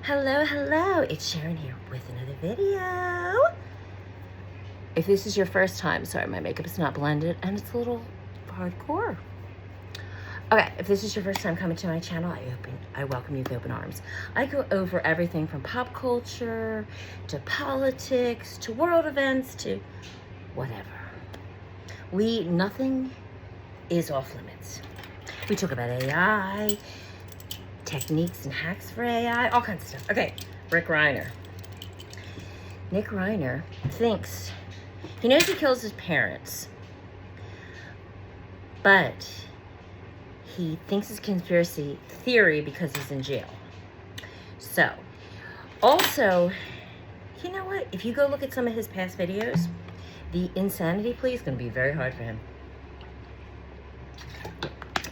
Hello, it's Sharon here with another video. If this is your first time, sorry, my makeup is not blended and it's a little hardcore. Okay, if this is your first time coming to my channel, I welcome you with open arms. I go over everything from pop culture, to politics, to world events, to whatever. Nothing is off limits. We talk about AI, techniques and hacks for AI, all kinds of stuff. Okay, Nick Reiner. Nick Reiner thinks, he knows he kills his parents, but he thinks it's conspiracy theory because he's in jail. So, also, you know what? If you go look at some of his past videos, the insanity plea is going to be very hard for him.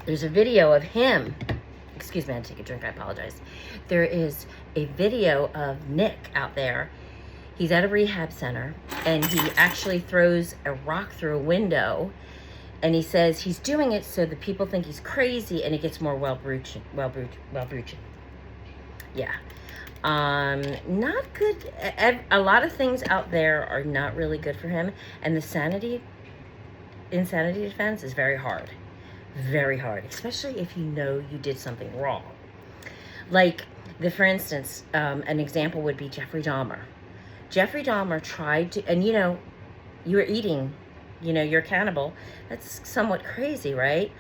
There's a video of him. Excuse me, I had to take a drink, I apologize. There is a video of Nick out there. He's at a rehab center, and he actually throws a rock through a window, and he says he's doing it so the people think he's crazy, and he gets more well-bruching. Yeah. Not good. A lot of things out there are not really good for him, and the insanity defense is very hard. Very hard, especially if you know you did something wrong. Like, for instance, an example would be Jeffrey Dahmer. Jeffrey Dahmer tried to, and you were eating, you're cannibal. That's somewhat crazy, right?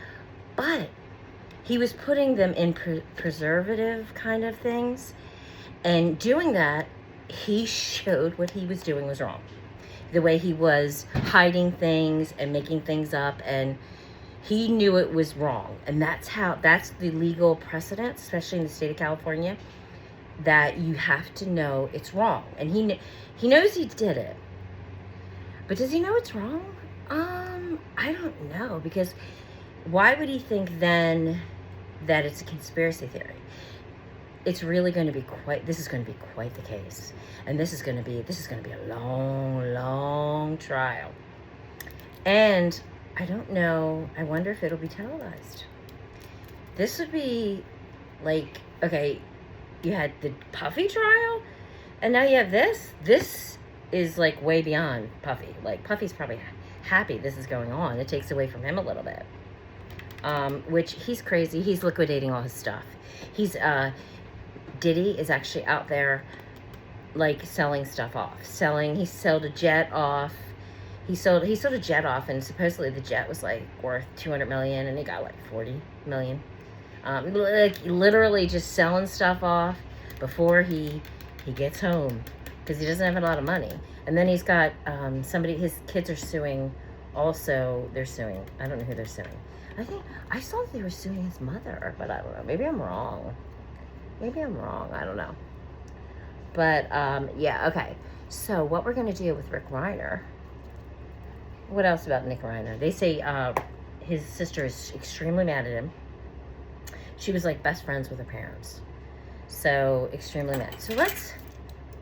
But he was putting them in preservative kind of things, and doing that, he showed what he was doing was wrong. The way he was hiding things and making things up, and he knew it was wrong. And that's the legal precedent, especially in the state of California, that you have to know it's wrong. And he knows he did it. But does he know it's wrong? I don't know, because why would he think then that it's a conspiracy theory? It's really going to be this is going to be quite the case. And this is going to be a long, long trial. And I don't know. I wonder if it'll be televised. This would be like, okay, you had the Puffy trial, and now you have this. This is like way beyond Puffy. Like, Puffy's probably happy this is going on. It takes away from him a little bit. Which, he's crazy. He's liquidating all his stuff. Diddy is actually out there, like, selling stuff off. He sold a jet off. He sold a jet off, and supposedly the jet was like worth $200 million, and he got like $40 million. Like, literally just selling stuff off before he gets home, because he doesn't have a lot of money. And then he's got his kids are suing. Also, they're suing. I don't know who they're suing. I saw that they were suing his mother, but I don't know. Maybe I'm wrong. I don't know. But yeah, okay. So what we're gonna do with Nick Reiner? What else about Nick Reiner? They say his sister is extremely mad at him. She was like best friends with her parents. So, extremely mad. So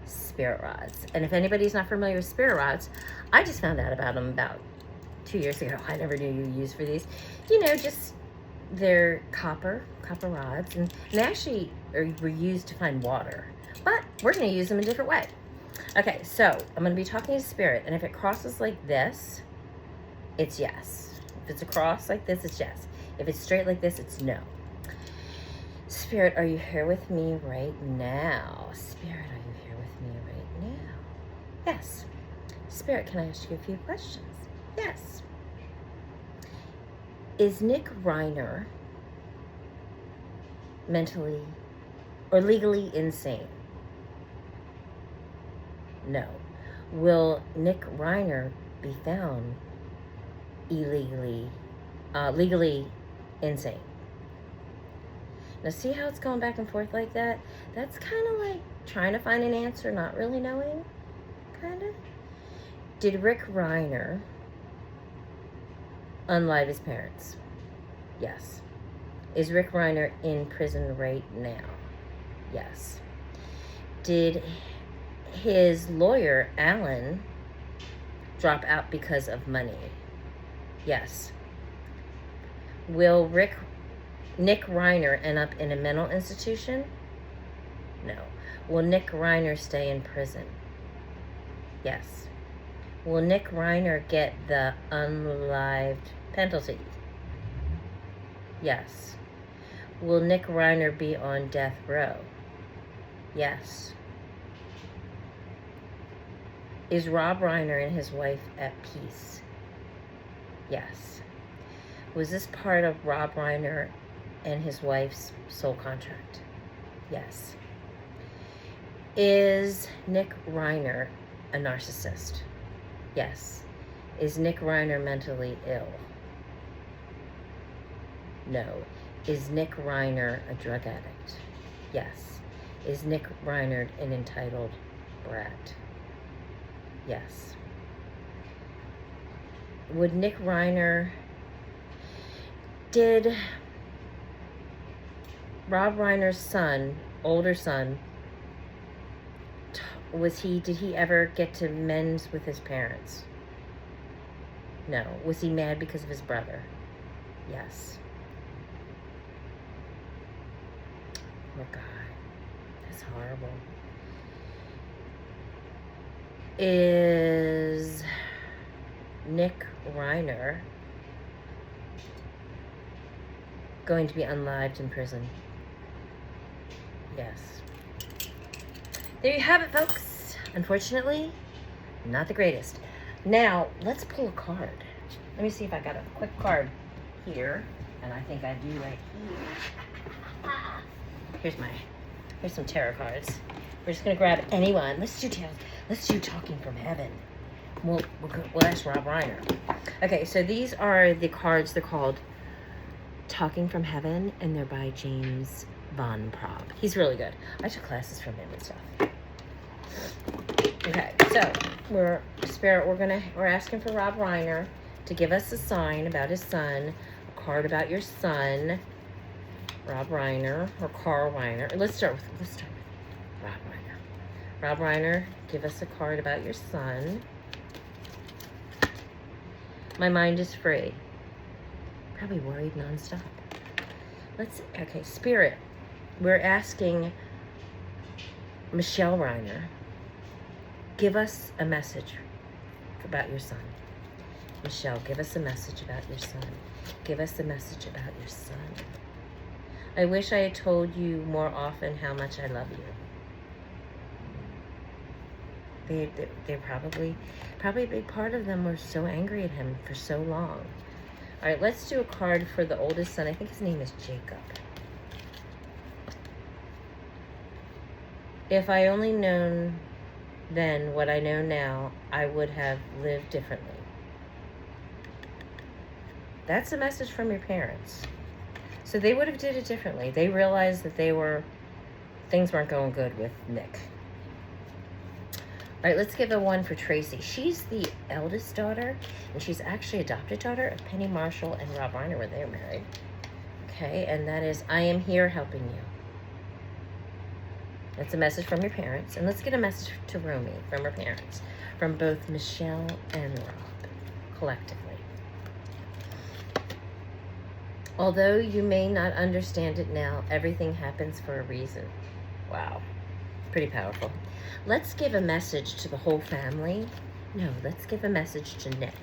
spirit rods. And if anybody's not familiar with spirit rods, I just found out about them about 2 years ago. I never knew you used for these. just they're copper rods. And they actually were used to find water. But we're going to use them a different way. Okay, so I'm going to be talking to spirit. And if it crosses like this, it's yes. If it's across like this, it's yes. If it's straight like this, it's no. Spirit, are you here with me right now? Spirit, are you here with me right now? Yes. Spirit, can I ask you a few questions? Yes. Is Nick Reiner mentally or legally insane? No. Will Nick Reiner be found legally insane? Now, see how it's going back and forth like that? That's kind of like trying to find an answer, not really knowing, kind of. Did Nick Reiner unalive his parents? Yes. Is Nick Reiner in prison right now? Yes. Did his lawyer, Alan, drop out because of money? Yes. Will Nick Reiner end up in a mental institution? No. Will Nick Reiner stay in prison? Yes. Will Nick Reiner get the unlived penalty? Yes. Will Nick Reiner be on death row? Yes. Is Rob Reiner and his wife at peace? Yes. Was this part of Rob Reiner and his wife's soul contract? Yes. Is Nick Reiner a narcissist? Yes. Is Nick Reiner mentally ill? No. Is Nick Reiner a drug addict? Yes. Is Nick Reiner an entitled brat? Yes. Would Nick Reiner... Did Rob Reiner's son, older son, did he ever get to mend with his parents? No. Was he mad because of his brother? Yes. Poor guy. That's horrible. Is Nick Reiner going to be unlived in prison? Yes. There you have it, folks. Unfortunately, not the greatest. Now, let's pull a card. Let me see if I got a quick card here. And I think I do right here. Here's some tarot cards. We're just gonna grab anyone. Let's do Talking from Heaven. We'll ask Rob Reiner. Okay, so these are the cards. They're called Talking from Heaven, and they're by James Von Prob. He's really good. I took classes from him and stuff. Okay, so we're asking for Rob Reiner to give us a sign about his son, a card about your son, Rob Reiner or Carl Reiner. Let's start with Rob Reiner. Rob Reiner, give us a card about your son. My mind is free. Probably worried nonstop. Okay, Spirit. We're asking Michelle Reiner, give us a message about your son. Michelle, give us a message about your son. Give us a message about your son. I wish I had told you more often how much I love you. They're probably a big part of them were so angry at him for so long. All right, let's do a card for the oldest son. I think his name is Jacob. If I only known then what I know now, I would have lived differently. That's a message from your parents. So they would have did it differently. They realized that things weren't going good with Nick. All right, let's give a one for Tracy. She's the eldest daughter, and she's actually adopted daughter of Penny Marshall and Rob Reiner when they were married. Okay, and that is, I am here helping you. That's a message from your parents. And let's get a message to Romy from her parents, from both Michelle and Rob, collectively. Although you may not understand it now, everything happens for a reason. Wow, pretty powerful. Let's give a message to the whole family. No, let's give a message to Nick.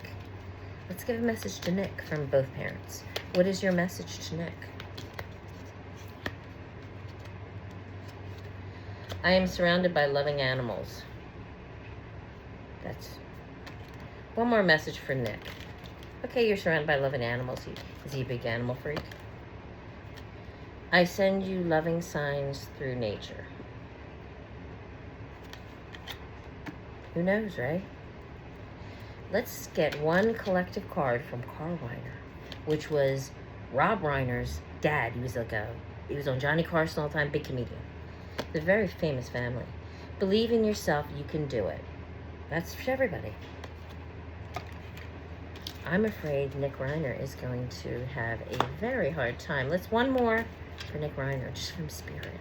Let's give a message to Nick from both parents. What is your message to Nick? I am surrounded by loving animals. That's one more message for Nick. Okay, you're surrounded by loving animals. Is he a big animal freak? I send you loving signs through nature. Who knows, right? Let's get one collective card from Carl Reiner, which was Rob Reiner's dad. He was on Johnny Carson all the time, big comedian. It's a very famous family. Believe in yourself, you can do it. That's for everybody. I'm afraid Nick Reiner is going to have a very hard time. Let's one more for Nick Reiner, just from spirit.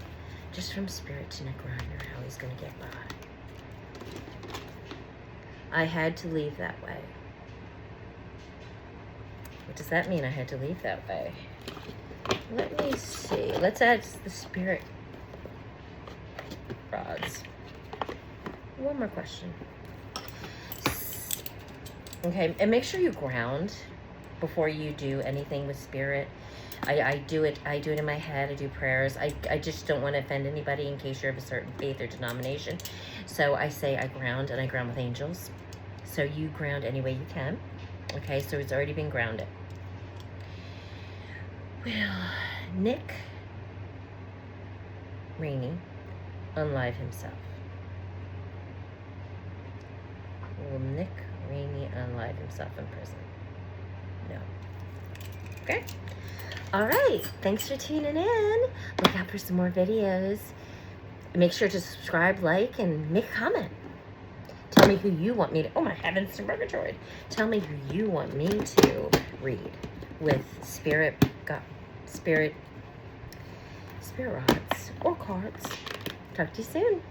Just from spirit to Nick Reiner, how he's going to get by. I had to leave that way. What does that mean, I had to leave that way? Let me see. Let's add the spirit. rods. One more question. Okay, and make sure you ground before you do anything with spirit. I do it in my head. I do prayers. I just don't want to offend anybody in case you're of a certain faith or denomination. So I say I ground, and I ground with angels. So you ground any way you can. Okay, so it's already been grounded. Will Nick Reiner unlive himself? Will Nick Reiner unlive himself in prison? No. Okay. All right. Thanks for tuning in. Look out for some more videos. Make sure to subscribe, like, and make a comment. Tell me who you want me to... Oh, my heavens to purgatory. Tell me who you want me to read with spirit rods or cards. Talk to you soon.